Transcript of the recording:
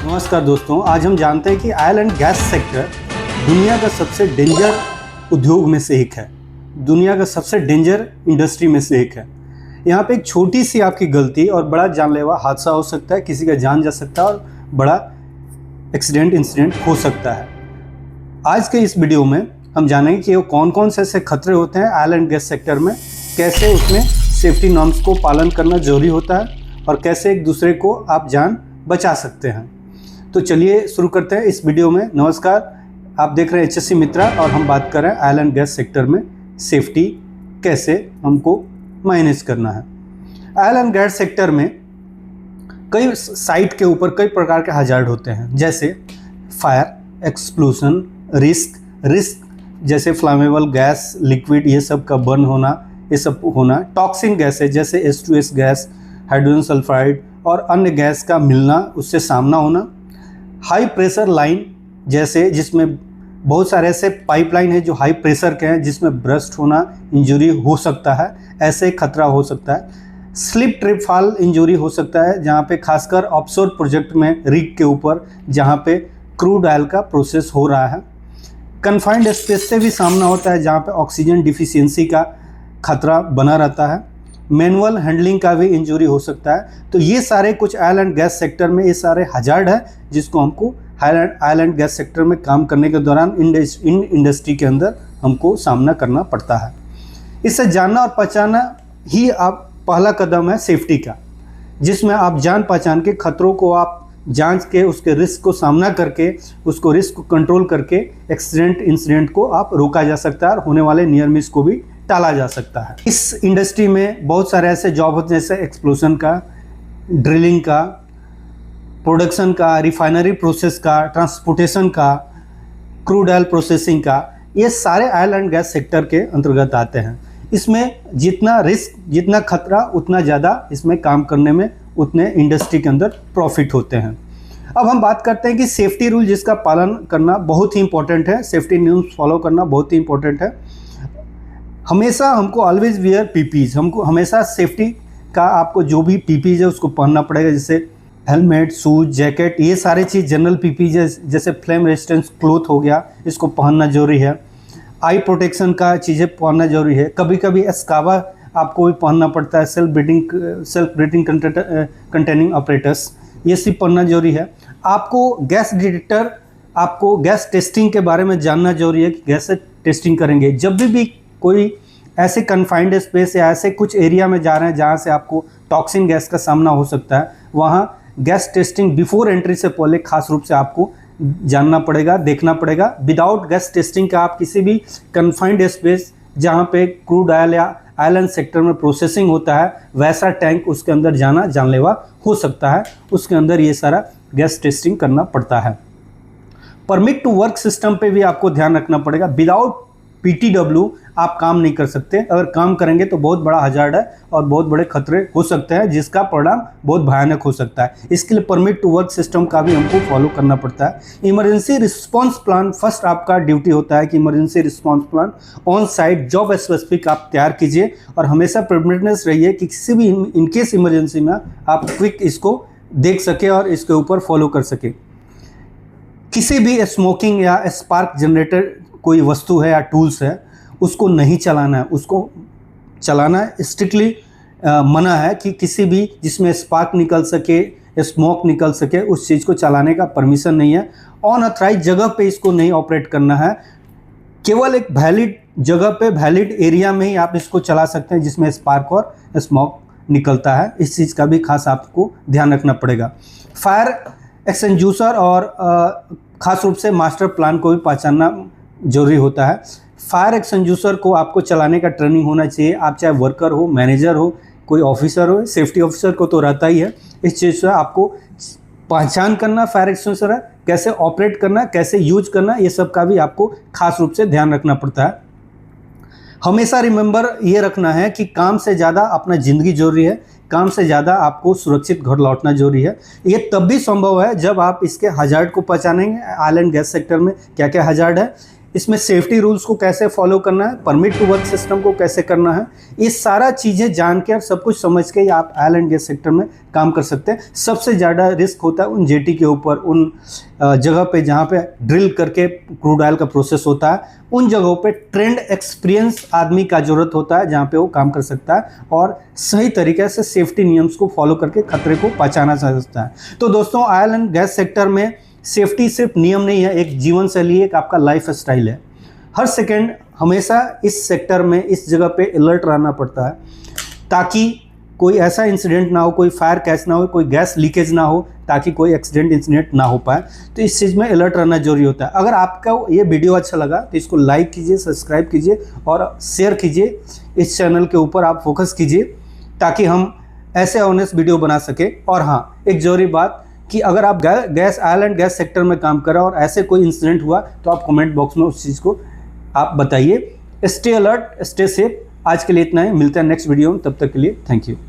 नमस्कार दोस्तों, आज हम जानते हैं कि ऑयल एंड गैस सेक्टर दुनिया का सबसे डेंजर उद्योग में से एक है, दुनिया का सबसे डेंजर इंडस्ट्री में से एक है। यहाँ पे एक छोटी सी आपकी गलती और बड़ा जानलेवा हादसा हो सकता है, किसी का जान जा सकता है और बड़ा इंसिडेंट हो सकता है। आज के इस वीडियो में हम जानेंगे कि वो कौन कौन से ऐसे खतरे होते हैं ऑयल एंड गैस सेक्टर में, कैसे उसमें सेफ्टी नॉर्म्स को पालन करना जरूरी होता है और कैसे एक दूसरे को आप जान बचा सकते हैं। तो चलिए शुरू करते हैं इस वीडियो में। नमस्कार, आप देख रहे हैं HSC मित्रा और हम बात कर रहे हैं ऑयल एंड गैस सेक्टर में सेफ्टी कैसे हमको मैनेज करना है। ऑयल एंड गैस सेक्टर में कई साइट के ऊपर कई प्रकार के हजार्ड होते हैं, जैसे फायर, एक्सप्लोजन, रिस्क जैसे फ्लामेबल गैस, लिक्विड, ये सब का बर्न होना, ये सब होना, टॉक्सिन गैसेज जैसे H2S गैस, हाइड्रोजन सल्फाइड और अन्य गैस का मिलना, उससे सामना होना, हाई प्रेशर लाइन जैसे जिसमें बहुत सारे ऐसे पाइपलाइन है जो हाई प्रेशर के हैं जिसमें ब्रस्ट होना, इंजरी हो सकता है, ऐसे खतरा हो सकता है। स्लिप ट्रिप फॉल इंजरी हो सकता है, जहाँ पे खासकर ऑफशोर प्रोजेक्ट में रिग के ऊपर जहाँ पे क्रूड ऑयल का प्रोसेस हो रहा है। कन्फाइंड स्पेस से भी सामना होता है, जहाँ पे ऑक्सीजन डिफिशियंसी का खतरा बना रहता है। मैनुअल हैंडलिंग का भी इंजरी हो सकता है। तो ये सारे कुछ ऑयल एंड गैस सेक्टर में ये सारे हजार्ड है जिसको हमको ऑयल एंड गैस सेक्टर में काम करने के दौरान इन इंडस्ट्री के अंदर हमको सामना करना पड़ता है। इससे जानना और पहचानना ही आप पहला कदम है सेफ्टी का, जिसमें आप जान पहचान के खतरों को आप जांच के उसके रिस्क को सामना करके उसको रिस्क को कंट्रोल करके इंसिडेंट को आप रोका जा सकता है और होने वाले नियर मिस को भी टाला जा सकता है। इस इंडस्ट्री में बहुत सारे ऐसे जॉब होते हैं, जैसे एक्सप्लोजन का, ड्रिलिंग का, प्रोडक्शन का, रिफाइनरी प्रोसेस का, ट्रांसपोर्टेशन का, क्रूड ऑयल प्रोसेसिंग का, ये सारे ऑयल एंड गैस सेक्टर के अंतर्गत आते हैं। इसमें जितना रिस्क, जितना खतरा, उतना ज़्यादा इसमें काम करने में उतने इंडस्ट्री के अंदर प्रॉफिट होते हैं। अब हम बात करते हैं कि सेफ्टी रूल जिसका पालन करना बहुत ही इंपॉर्टेंट है, सेफ्टी न्यूज़ फॉलो करना बहुत ही इंपॉर्टेंट है। हमेशा हमको ऑलवेज वियर पीपीज, हमको हमेशा सेफ्टी का आपको जो भी पीपीज है उसको पहनना पड़ेगा, जैसे हेलमेट, शूज, जैकेट, ये सारे चीज़ जनरल पीपीज है, जैसे फ्लेम रेजिस्टेंस क्लोथ हो गया, इसको पहनना जरूरी है। आई प्रोटेक्शन का चीज़ें पहनना जरूरी है। कभी कभी एस्कावा आपको भी पहनना पड़ता है, सेल्फ ब्रीथिंग कंटेनिंग ऑपरेटर्स, ये सब पहनना जरूरी है। आपको गैस डिटेक्टर, आपको गैस टेस्टिंग के बारे में जानना जरूरी है कि गैस टेस्टिंग करेंगे जब भी कोई ऐसे कन्फाइंड स्पेस या ऐसे कुछ एरिया में जा रहे हैं जहाँ से आपको टॉक्सिन गैस का सामना हो सकता है, वहाँ गैस टेस्टिंग बिफोर एंट्री से पहले खास रूप से आपको जानना पड़ेगा, देखना पड़ेगा। विदाउट गैस टेस्टिंग का आप किसी भी कन्फाइंड स्पेस जहाँ पे क्रूड ऑयल या आइलैंड सेक्टर में प्रोसेसिंग होता है, वैसा टैंक उसके अंदर जाना जानलेवा हो सकता है, उसके अंदर ये सारा गैस टेस्टिंग करना पड़ता है। परमिट टू वर्क सिस्टम पे भी आपको ध्यान रखना पड़ेगा। विदाउट PTW आप काम नहीं कर सकते। अगर काम करेंगे तो बहुत बड़ा हजार्ड है और बहुत बड़े खतरे हो सकते हैं, जिसका परिणाम बहुत भयानक हो सकता है। इसके लिए परमिट टू वर्क सिस्टम का भी हमको फॉलो करना पड़ता है। इमरजेंसी रिस्पांस प्लान फर्स्ट आपका ड्यूटी होता है कि emergency response plan on site job specific आप तैयार कीजिए और हमेशा प्रिपेयर्डनेस रहिए कि किसी भी इनकेस इमरजेंसी में आप क्विक इसको देख सके और इसके ऊपर फॉलो कर सके। किसी भी स्मोकिंग या स्पार्क जनरेटर कोई वस्तु है या टूल्स है, उसको नहीं चलाना है। उसको चलाना स्ट्रिक्टली मना है कि किसी भी जिसमें स्पार्क निकल सके, स्मोक निकल सके, उस चीज़ को चलाने का परमिशन नहीं है। अनऑथराइज जगह पे इसको नहीं ऑपरेट करना है। केवल एक वैलिड जगह पे, वैलिड एरिया में ही आप इसको चला सकते हैं जिसमें स्पार्क और स्मोक निकलता है। इस चीज़ का भी खास आपको ध्यान रखना पड़ेगा। फायर एक्सटिंग्विशर और ख़ास रूप से मास्टर प्लान को भी पहचानना जरूरी होता है। फायर एक्सटिंग्विशर को आपको चलाने का ट्रेनिंग होना चाहिए। आप चाहे वर्कर हो, मैनेजर हो, कोई ऑफिसर हो, सेफ्टी ऑफिसर को तो रहता ही है। इस चीज़ से आपको पहचान करना फायर एक्सटिंग्विशर है, कैसे ऑपरेट करना, कैसे यूज करना, ये सब का भी आपको खास रूप से ध्यान रखना पड़ता है। हमेशा रिमेंबर ये रखना है कि काम से ज़्यादा अपना ज़िंदगी जरूरी है, काम से ज़्यादा आपको सुरक्षित घर लौटना जरूरी है। ये तब भी संभव है जब आप इसके हजार्ड को पहचानेंगे। ऑयल एंड गैस सेक्टर में क्या क्या हजार्ड है, इसमें सेफ्टी रूल्स को कैसे फॉलो करना है, परमिट टू वर्क सिस्टम को कैसे करना है, ये सारा चीज़ें जान के और सब कुछ समझ के आप ऑयल एंड गैस सेक्टर में काम कर सकते हैं। सबसे ज़्यादा रिस्क होता है उन जेटी के ऊपर, उन जगह पे जहाँ पे ड्रिल करके क्रूड ऑयल का प्रोसेस होता है, उन जगहों पे ट्रेंड एक्सपीरियंस आदमी का ज़रूरत होता है जहाँ पे वो काम कर सकता है और सही तरीके से सेफ्टी नियम्स को फॉलो करके खतरे को पहचाना जा सकता है। तो दोस्तों, ऑयल एंड गैस सेक्टर में सेफ्टी सिर्फ नियम नहीं है, एक जीवन शैली, एक आपका लाइफ स्टाइल है। हर सेकेंड हमेशा इस सेक्टर में इस जगह पे अलर्ट रहना पड़ता है ताकि कोई ऐसा इंसिडेंट ना हो, कोई फायर कैच ना हो, कोई गैस लीकेज ना हो, ताकि कोई एक्सीडेंट इंसिडेंट ना हो पाए। तो इस चीज़ में अलर्ट रहना जरूरी होता है। अगर आपका ये वीडियो अच्छा लगा तो इसको लाइक कीजिए, सब्सक्राइब कीजिए और शेयर कीजिए। इस चैनल के ऊपर आप फोकस कीजिए ताकि हम ऐसे ऑनेस्ट वीडियो बना सके। और हाँ, एक जरूरी बात कि अगर आप gas oil and gas sector में काम कर रहे हो और ऐसे कोई इंसिडेंट हुआ तो आप कमेंट बॉक्स में उस चीज़ को आप बताइए। Stay alert, stay safe. आज के लिए इतना ही, मिलते हैं नेक्स्ट वीडियो में, तब तक के लिए थैंक यू।